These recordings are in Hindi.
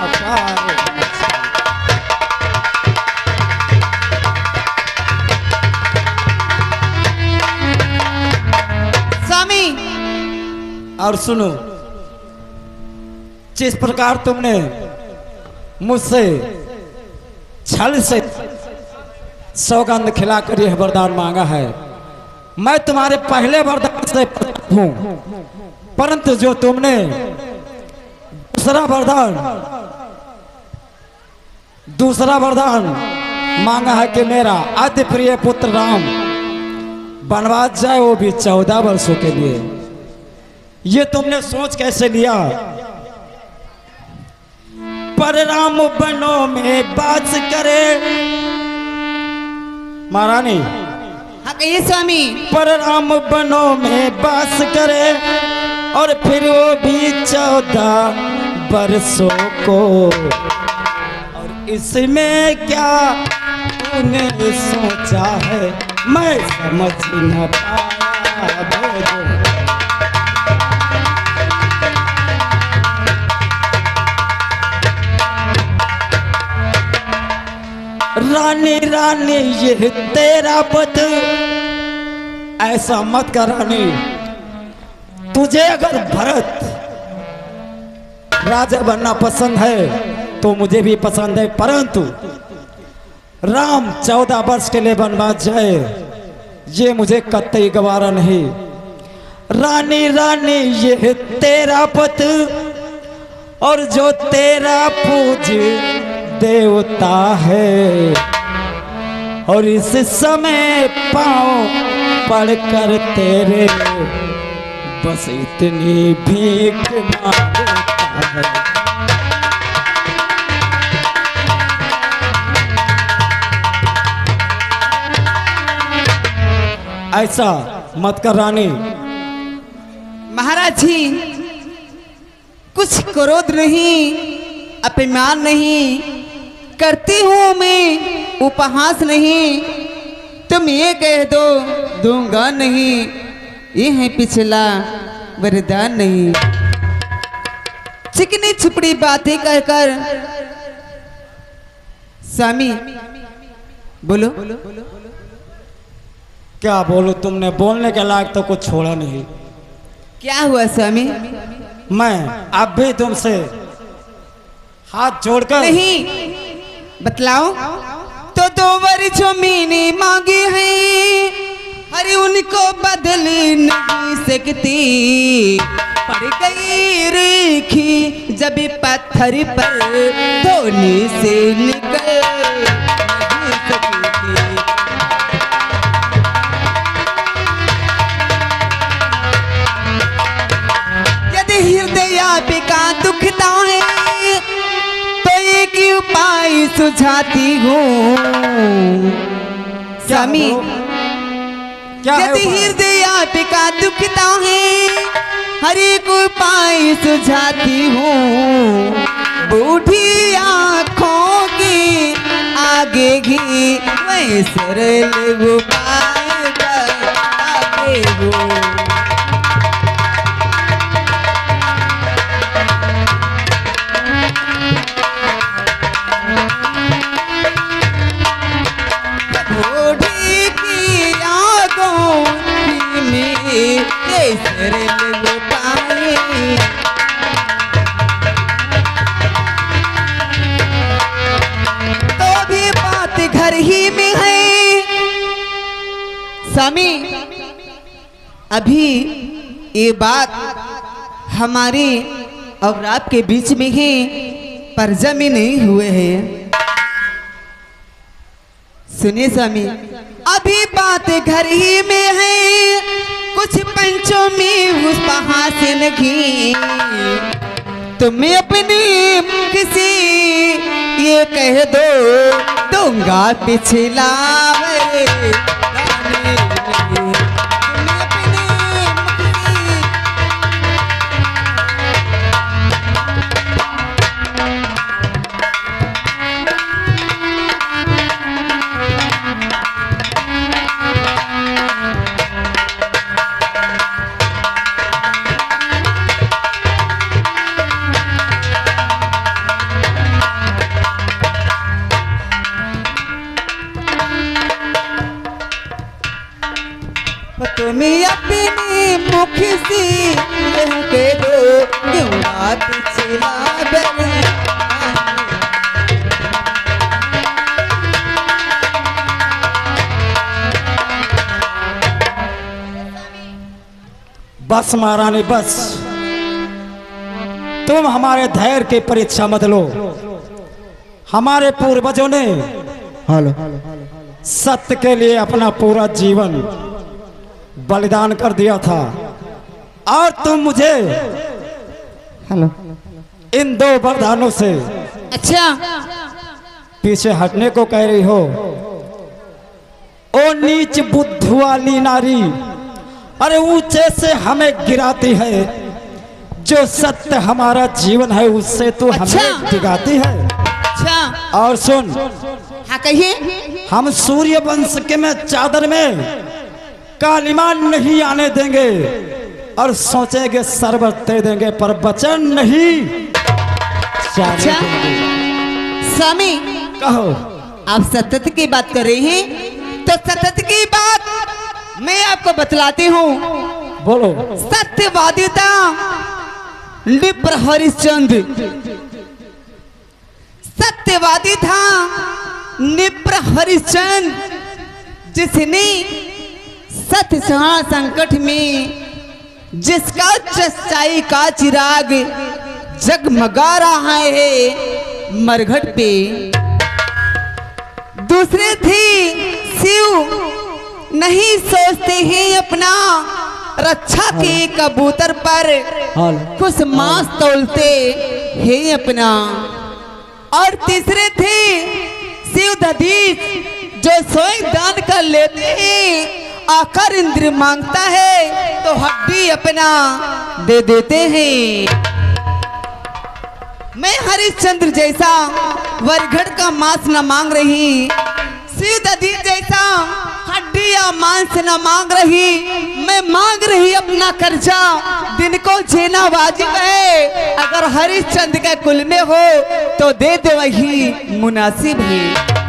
पाए। स्वामी और सुनो, जिस प्रकार तुमने मुझसे छल से सौगंध खिलाकर यह वरदान मांगा है, मैं तुम्हारे पहले वरदान से हूं, परंतु जो तुमने दूसरा वरदान मांगा है कि मेरा अति प्रिय पुत्र राम वनवास जाए, वो भी 14 वर्षों के लिए, ये तुमने सोच कैसे लिया? पर राम बनों में बास करे महारानी। हाँ कहिए स्वामी। पर राम बनों में बास करे और फिर वो भी 14 वर्षों को, और इसमें क्या तूने सोचा है मैं समझ न पाया भेद। रानी रानी ये तेरा पद, ऐसा मत कर रानी। तुझे अगर भरत राजा बनना पसंद है तो मुझे भी पसंद है, परंतु राम 14 वर्ष के लिए वनवास जाए ये मुझे कतई गवारा नहीं। रानी रानी ये तेरा पद, और जो तेरा पूज देवता है, और इस समय पाँव पड़कर तेरे बस इतनी भीख मांगता है। ऐसा मत कर रानी। महाराज जी, कुछ क्रोध नहीं, अपमान नहीं करती हूँ मैं, उपहास नहीं। तुम ये कह दो दूंगा नहीं, ये है पिछला वरदान नहीं। चिकनी छुपड़ी बातें कहकर स्वामी बोलो। क्या बोलूं, तुमने बोलने के लायक तो कुछ छोड़ा नहीं। क्या हुआ स्वामी? मैं अब भी तुमसे हाथ जोड़कर नहीं बतलाओ तो 2 वर्षों मैंने मांगी है, अरे उनको बदल नहीं सकती। पड़ गई रेखी जब पत्थर पर धोने से निकल नहीं सकती। यदि हृदय का दुखता है तो एक उपाय सुझाती हूँ स्वामी। यदि हृदय का दुखता है हर एक उपाय सुझाती हूँ। बूढ़ी आँखों की आगे घी मैं सरल उपाय बताती हूँ। तो भी बात घर ही में है स्वामी। अभी ये बात हमारे और आपके बीच में ही पर्जा में नहीं हुए हैं। सुनिए स्वामी, अभी बात घर ही में है, कुछ पंचों में उस से नहीं। तुम्हें अपनी मुख से ये कह दो दूंगा पिछला वरदान नहीं। तुम्हें अपनी मुख से खिसी के दो क्यों रात चिला बन बस महारानी बस, तुम हमारे धैर्य की परीक्षा मत लो। हमारे पूर्वजों ने हेलो सत्य के लिए अपना पूरा जीवन बलिदान कर दिया था, और तुम मुझे हेलो इन दो वरदानों से अच्छा पीछे हटने को कह रही हो। ओ नीच बुद्धि वाली नारी, अरे ऊंचे से हमें गिराती है, जो सत्य हमारा जीवन है उससे तू हमें दिखाती है। अच्छा और सुन, हाँ कहिए। हम सूर्य वंश के में चादर में कालिमा नहीं आने देंगे, और सोचेंगे शरबत दे देंगे, पर वचन नहीं अच्छा स्वामी, कहो। आप सतत की बात कर रहे हैं, तो सतत की बात मैं आपको बतलाती हूँ। बोलो। सत्यवादिता निप्र हरिश्चंद्र, सत्यवादी था निप्र हरिश्चंद्र, जिसने सत्य संकट में जिसका सच्चाई का चिराग जगमगा रहा है मरघट पे। दूसरे थे शिव, नहीं सोचते हैं अपना रक्षा के कबूतर पर कुछ मांस तोलते हैं अपना। और तीसरे थे शिव दधीच, जो स्वयं दान कर लेते हैं, आकर इंद्र मांगता है तो हड्डी अपना दे देते हैं। मैं हरिश्चंद्र जैसा वरघड़ का मांस न मांग रही, शिव दधीच जैसा हड्डी या मांस न मांग रही, मैं मांग रही अपना कर्जा। दिन को झेना वाजिब है, अगर हरिश्चंद्र के कुल में हो तो दे दे वही मुनासिब है।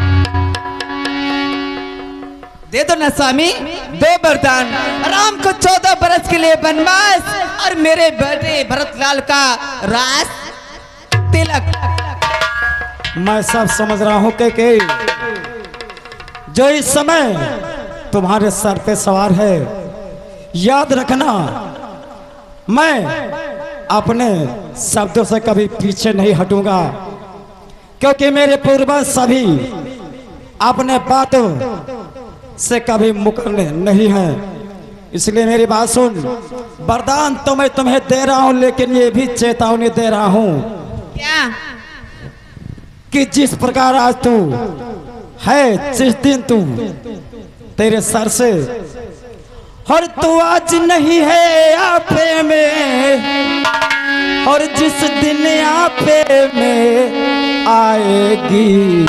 दे दो ना स्वामी, दो वरदान। राम को 14 बरस के लिए वनवास, और मेरे बेटे भरतलाल का रास तिलक। मैं सब समझ रहा हूं कि जो इस समय तुम्हारे सर पे सवार है, याद रखना मैं अपने शब्दों से कभी पीछे नहीं हटूंगा, क्योंकि मेरे पूर्वज सभी अपने बातों से कभी मुकरने नहीं है। इसलिए मेरी बात सुन। वरदान तो मैं तुम्हें दे रहा हूं, लेकिन ये भी चेतावनी दे रहा हूं क्या? कि जिस प्रकार आज तू है, जिस दिन तू तेरे सर से, और तू आज नहीं है आपे में, और जिस दिन आपे में आएगी,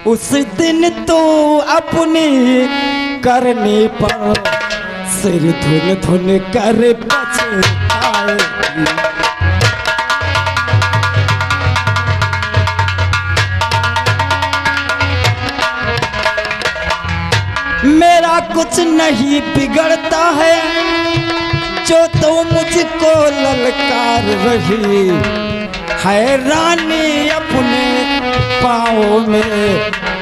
उस दिन तो अपनी करनी पर सिर धुन धुन कर पछताएगी। मेरा कुछ नहीं बिगड़ता है, जो तो मुझको ललकार रही है, रानी अपने पाँव में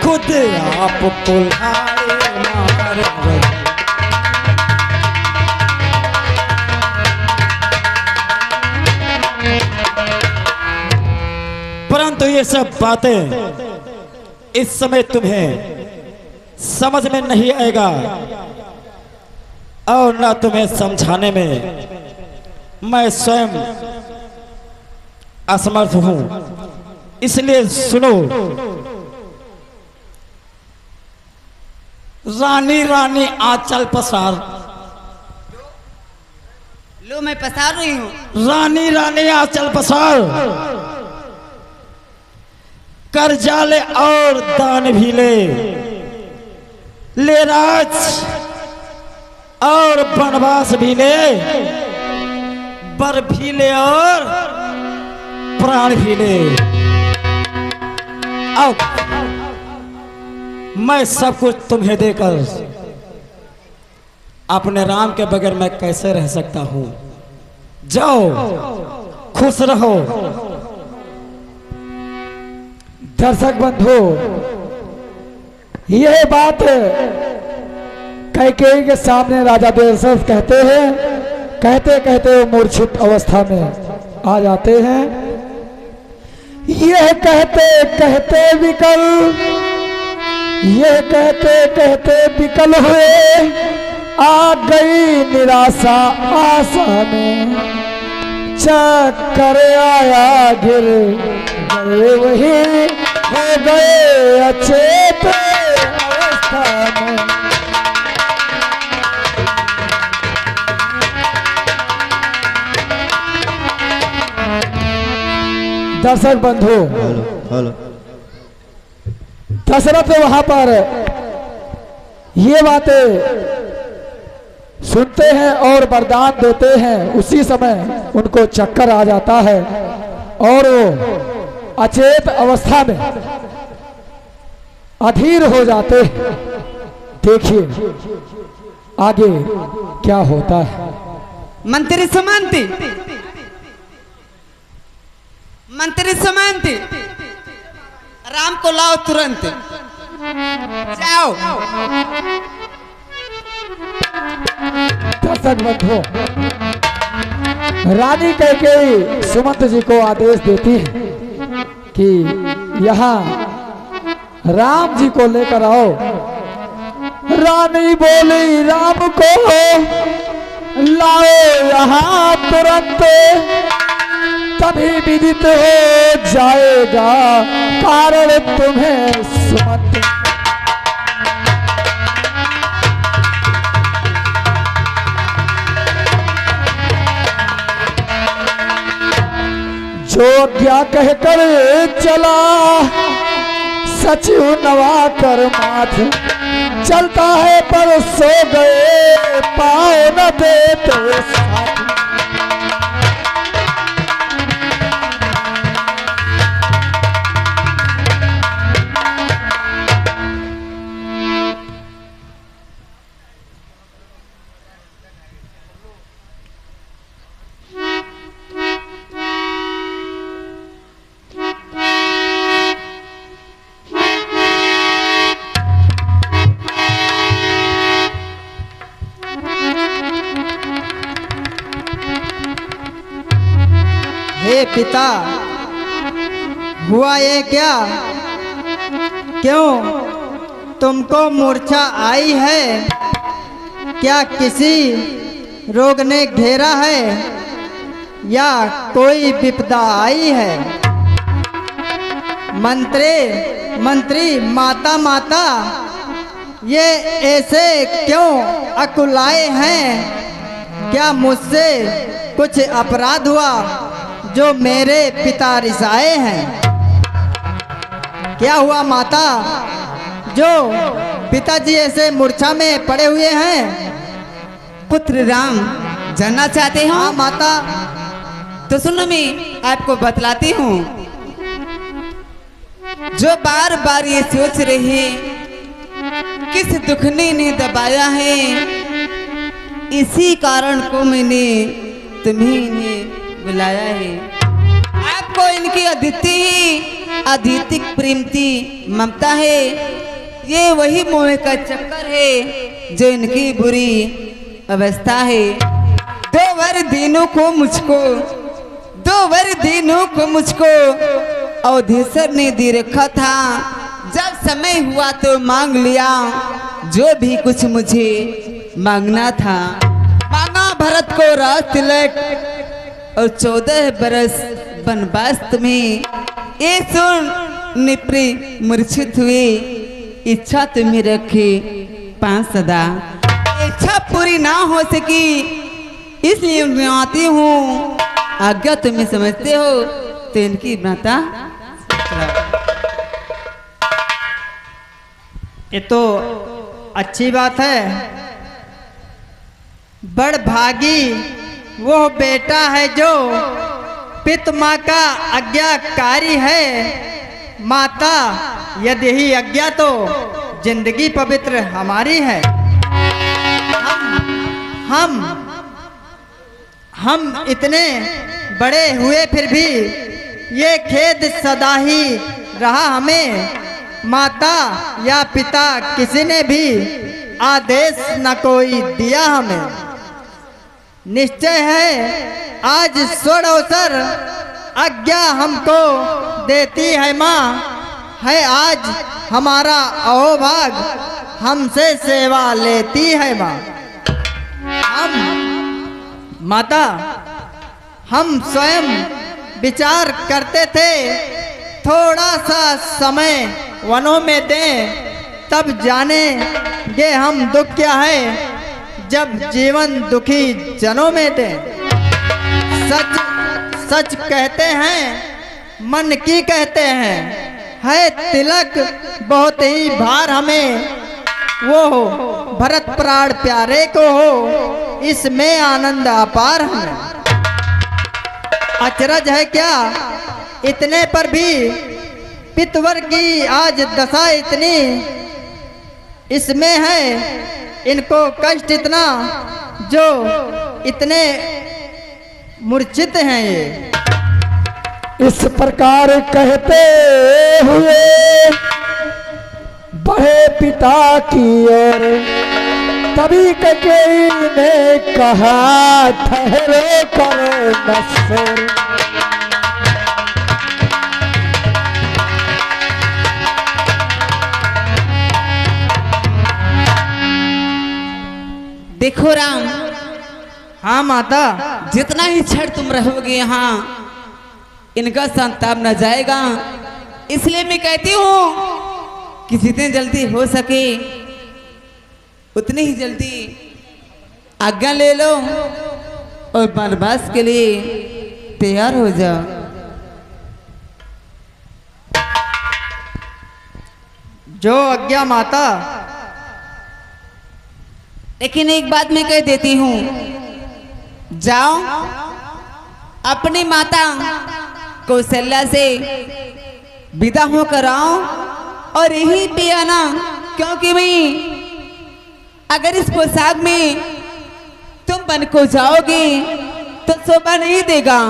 खुद आप पुल्हारे मार रही। परंतु ये सब बातें इस समय तुम्हें समझ में नहीं आएगा, और ना तुम्हें समझाने में मैं स्वयं असमर्थ हूं। इसलिए सुनो। रानी रानी आंचल पसार, लो मैं पसार रही हूँ। रानी रानी आंचल पसार, कर्जा ले और दान भी ले राज और वनवास भी ले, बर भी ले और प्राण भी ले। अब मैं सब कुछ तुम्हें देकर अपने राम के बगैर मैं कैसे रह सकता हूँ। जाओ, खुश रहो। दर्शक बंधु, यह बात कैकेयी के सामने राजा दशरथ कहते हैं। कहते कहते वो मूर्छित अवस्था में आ जाते हैं। यह कहते कहते विकल, यह कहते कहते विकल हुए, आ गई निराशा आशा में, चक्कर आया गिर गए वही हो गए अचेत अवस्था में। दर्शक बंधु, दशरथ वहां पर ये बातें सुनते हैं और वरदान देते हैं। उसी समय उनको चक्कर आ जाता है और वो अचेत अवस्था में अधीर हो जाते हैं। देखिए आगे क्या होता है। मंत्री सुमंती, मंत्री सुमंती, राम को लाओ तुरंत। जाओ। दर्शक बंधु, रानी कैकेयी सुमंत जी को आदेश देती है कि यहाँ राम जी को लेकर आओ। रानी बोली राम को लाओ यहाँ तुरंत, तभी विदित हो जाएगा कारण तुम्हें सुमंत। जो क्या कहकर चला सचिव नवा कर माथ, चलता है पर सो गए पाँव न देते साथ। हे पिता, हुआ ये क्या? क्यों तुमको मूर्छा आई है? क्या किसी रोग ने घेरा है या कोई विपदा आई है? मंत्री, माता माता, ये ऐसे क्यों अकुलाए हैं? क्या मुझसे कुछ अपराध हुआ जो मेरे पिता रिसाए हैं? क्या हुआ माता, जो पिताजी ऐसे मूर्छा में पड़े हुए हैं? पुत्र राम जानना चाहते हो? हाँ माता। तो सुनो, मैं आपको बतलाती हूँ। जो बार बार ये सोच रही किस दुख ने दबाया है, इसी कारण को मैंने तुम्हें इन्हें बुलाया है। आपको इनकी अद्वितीय प्रेम की ममता है। ये वही मोह का चक्कर है जो इनकी बुरी अवस्था है। 2 वर दिनों को मुझको अवधेश्वर ने दे रखा था। जब समय हुआ तो मांग लिया जो भी कुछ मुझे मांगना था। मांगा भरत को राज तिलक और 14 बरस वनवास तुम्हें। ये सुन निप्री मूर्छित हुए, इच्छा तुम्हें रखे 5 सदा। इच्छा पूरी ना हो सकी इसलिए मैं आती हूँ। आज्ञा तुम्हें समझते हो तो इनकी माता। ये तो अच्छी बात है। बड़ भागी वो बेटा है जो पित माँ का आज्ञाकारी है। माता यदि ही आज्ञा तो जिंदगी पवित्र हमारी है। हम इतने बड़े हुए फिर भी ये खेद सदा ही रहा हमें, माता या पिता किसी ने भी आदेश न कोई दिया हमें। निश्चय है आज स्वर्ण अवसर आज्ञा हमको देती है माँ, है आज हमारा अहोभाग हमसे सेवा लेती है माँ। हम माता हम स्वयं विचार करते थे थोड़ा सा समय वनों में दें, तब जानेंगे हम दुख क्या है जब जीवन दुखी जनों में दें। सच सच कहते हैं मन की कहते हैं, है तिलक बहुत ही भार हमें, वो हो भरत प्राण प्यारे को हो इसमें आनंद अपार हमें। अचरज है क्या इतने पर भी पितवर की आज दशा इतनी, इसमें है इनको कष्ट इतना जो इतने मूर्छित हैं ये। इस प्रकार कहते हुए बढ़े पिता की ओर, तभी ककेई ने कहा ठहरे करो नसर। देखो राम, हाँ माता, जितना ही क्षण तुम रहोगे यहाँ इनका संताप न जाएगा, इसलिए मैं कहती हूँ कि जितनी जल्दी हो सके उतनी ही जल्दी आज्ञा ले लो और वनवास के लिए तैयार हो जाओ। जो आज्ञा माता। लेकिन एक बात मैं कह देती हूँ, जाओ अपनी माता कौशल्या से विदा होकर आओ और यही पे आना, क्योंकि मैं अगर इस पोशाक में तुम वन को जाओगे तो शोभा नहीं देगा,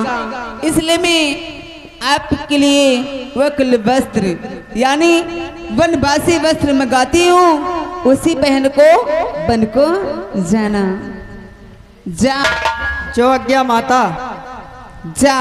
इसलिए मैं आपके लिए वक्ल वस्त्र यानी वनवासी वस्त्र मंगाती हूँ, उसी पहन को वन को जाना। जा जो आज्ञा माता। जा।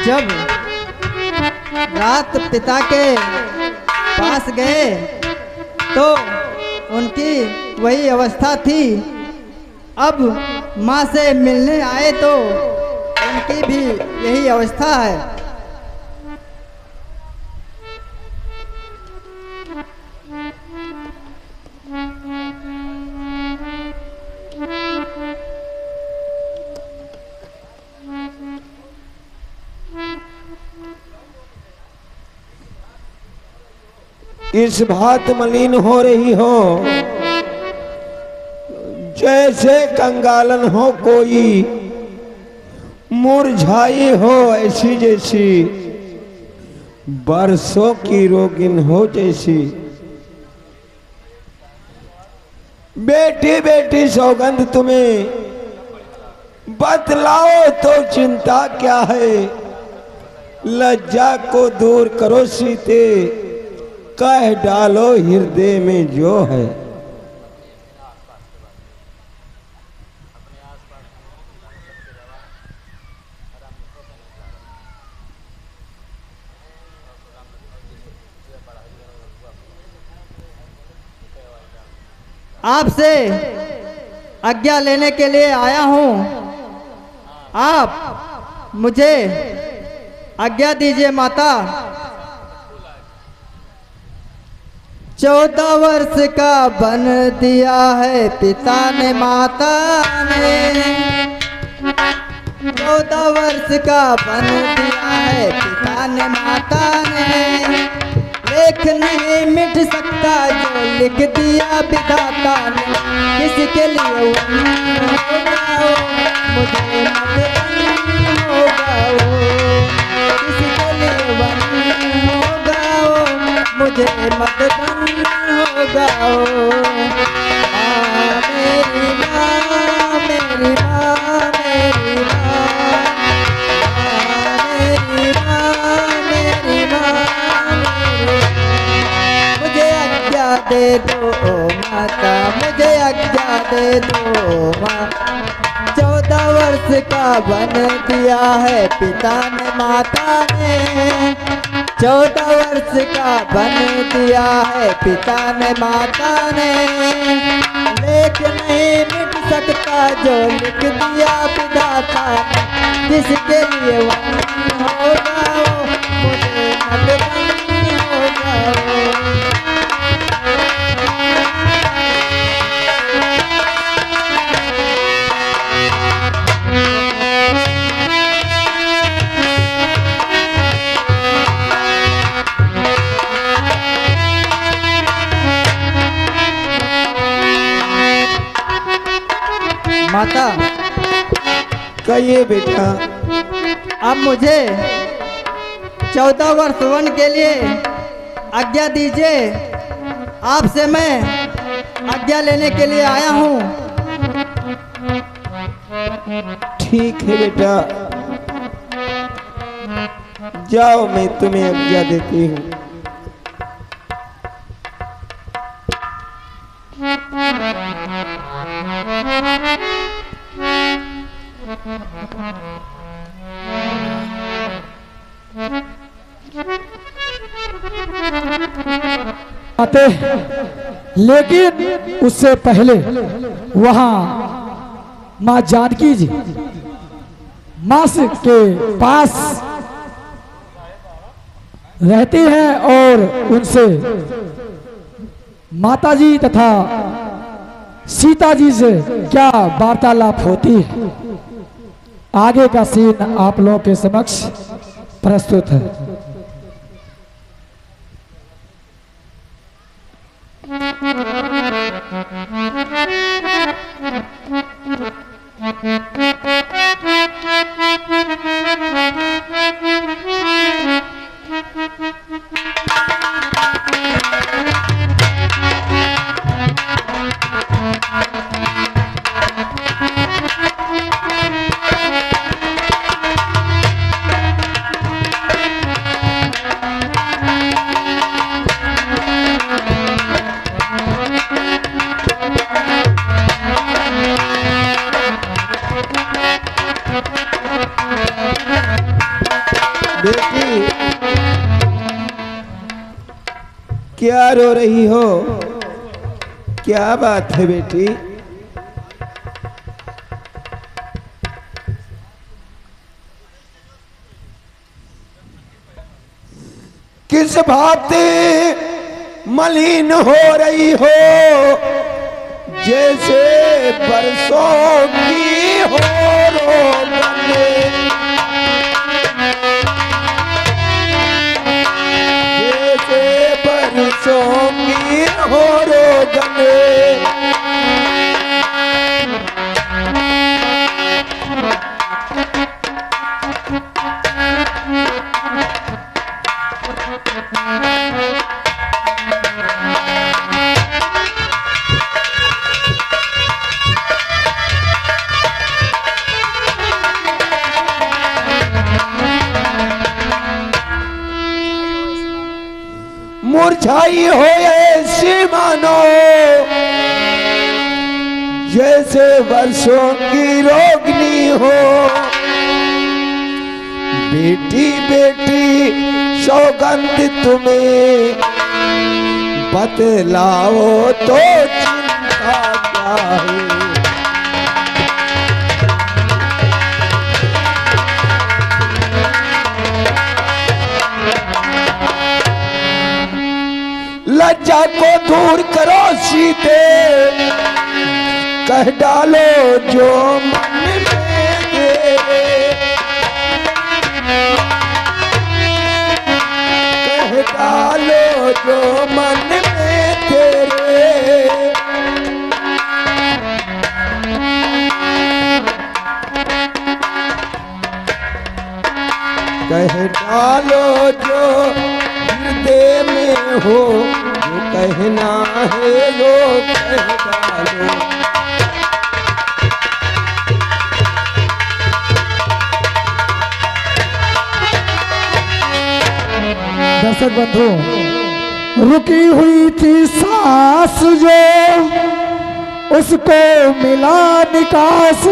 जब रात पिता के पास गए तो उनकी वही अवस्था थी, अब माँ से मिलने आए तो उनकी भी यही अवस्था है। इस भात मलिन हो रही हो जैसे कंगालन हो कोई, मुरझाई हो ऐसी जैसी, बरसों की रोगिन हो जैसी। बेटी बेटी सौगंध तुम्हें बतलाओ तो चिंता क्या है, लज्जा को दूर करो सीते, कह डालो हृदय में जो है। आपसे आज्ञा लेने के लिए आया हूँ। आप मुझे आज्ञा दीजिए माता। 14 वर्ष का बन दिया है पिता ने माता ने, 14 वर्ष का बन दिया है पिता ने माता ने, लेख नहीं मिट सकता जो लिख दिया विधाता ने, किसके लिए होगा वो, मुझे मत होगा वो, किसके लिए होगा वो, मुझे मत होगा वो। मेरी माँ मेरी माँ मेरी माँ, मेरी माँ मेरी माँ, मुझे आज्ञा दे दो माता, मुझे आज्ञा दे दो माँ। 14 वर्ष का बन दिया है पिता ने माता ने, 14 वर्ष का बन दिया है पिता ने माता ने, लेख नहीं मिट सकता जो लिख दिया विधाता ने, जिसके लिए होगा वो, मुझे मत होगा वो। माता कहिए बेटा। अब मुझे 14 वर्ष वन के लिए आज्ञा दीजिए। आपसे मैं आज्ञा लेने के लिए आया हूँ। ठीक है बेटा, जाओ मैं तुम्हें आज्ञा देती हूँ। आते, लेकिन उससे पहले वहां मां जानकी जी मास के पास रहती हैं और उनसे माता जी तथा सीता जी से क्या वार्तालाप होती है, आगे का सीन आप लोगों के समक्ष प्रस्तुत है। बेटी क्या रो रही हो, क्या बात है बेटी? किस भांति मलिन हो रही हो, जैसे बरसों की हो रोगन, जैसे बरसों की हो रोगन। मुरझाई हो ऐसी मानो, जैसे वर्षों की रोगनी हो। बेटी बेटी सौगंध तुम्हें बतलाओ तो चिंता क्या है। लज्जा को दूर करो सीते, कह डालो जो मन में दे, कह डालो जो मन में तेरे। कह डालो जो हृदय में हो, जो कहना है वो कह डालो। दर्शक बंधु, रुकी हुई थी सांस जो, उसको मिला निकास,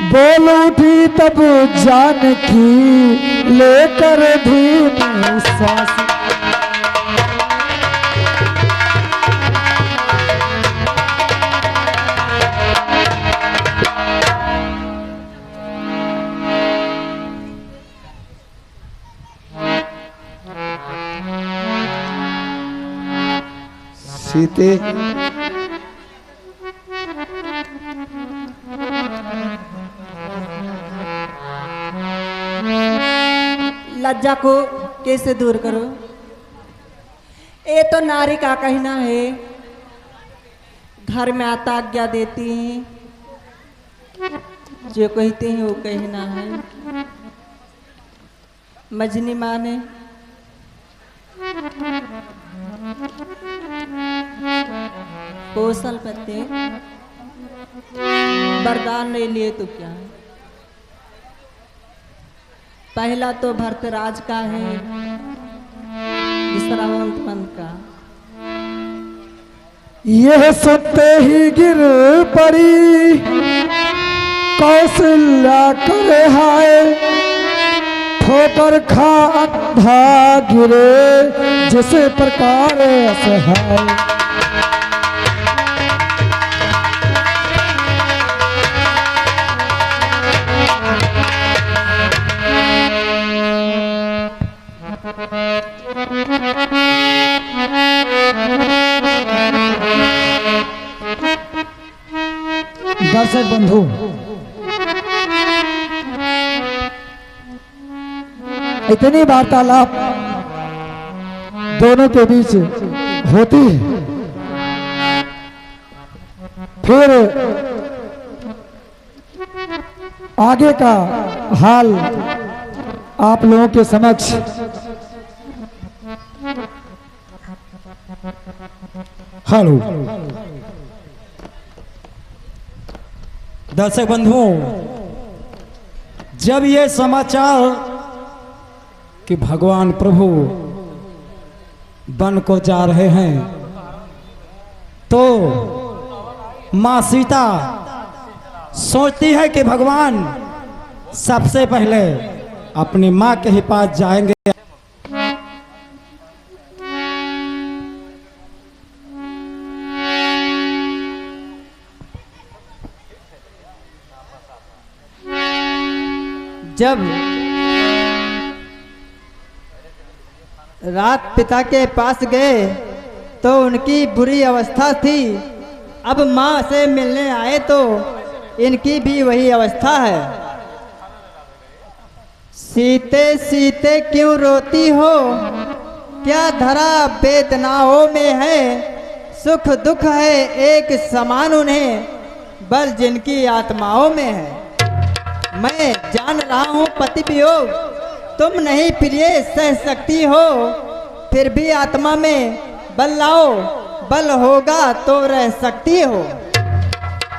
बोल उठी तब जान की लेकर धीमी सांस। सीते लज्जा को कैसे दूर करो? ये तो नारी का कहना है, घर में आता आज्ञा देती हैं, जो कहते हैं वो कहना है। मजनी माँ ने कौशल पत्ते वरदान नहीं लिए तो क्या है? पहला तो भरतराज का है, दूसरा मंत का। यह सुनते ही गिर पड़ी कौशल्या करे हाय, ठोकर खा अंधा गिरे जिसे प्रकार असहाय। दर्शक बंधु, इतनी वार्तालाप दोनों के बीच होती है, फिर आगे का हाल आप लोगों के समक्ष हेलो दर्शक बंधुओं, जब ये समाचार कि भगवान प्रभु वन को जा रहे हैं, तो माँ सीता सोचती है कि भगवान सबसे पहले अपनी माँ के ही पास जाएंगे। जब रात पिता के पास गए तो उनकी बुरी अवस्था थी, अब माँ से मिलने आए तो इनकी भी वही अवस्था है। सीते सीते क्यों रोती हो, क्या धरा वेदनाओं में है, सुख दुख है एक समान उन्हें, बल जिनकी आत्माओं में है। मैं जान रहा हूँ पति वियोग तुम नहीं प्रिय सह सकती हो, फिर भी आत्मा में बल लाओ, बल होगा तो रह सकती हो।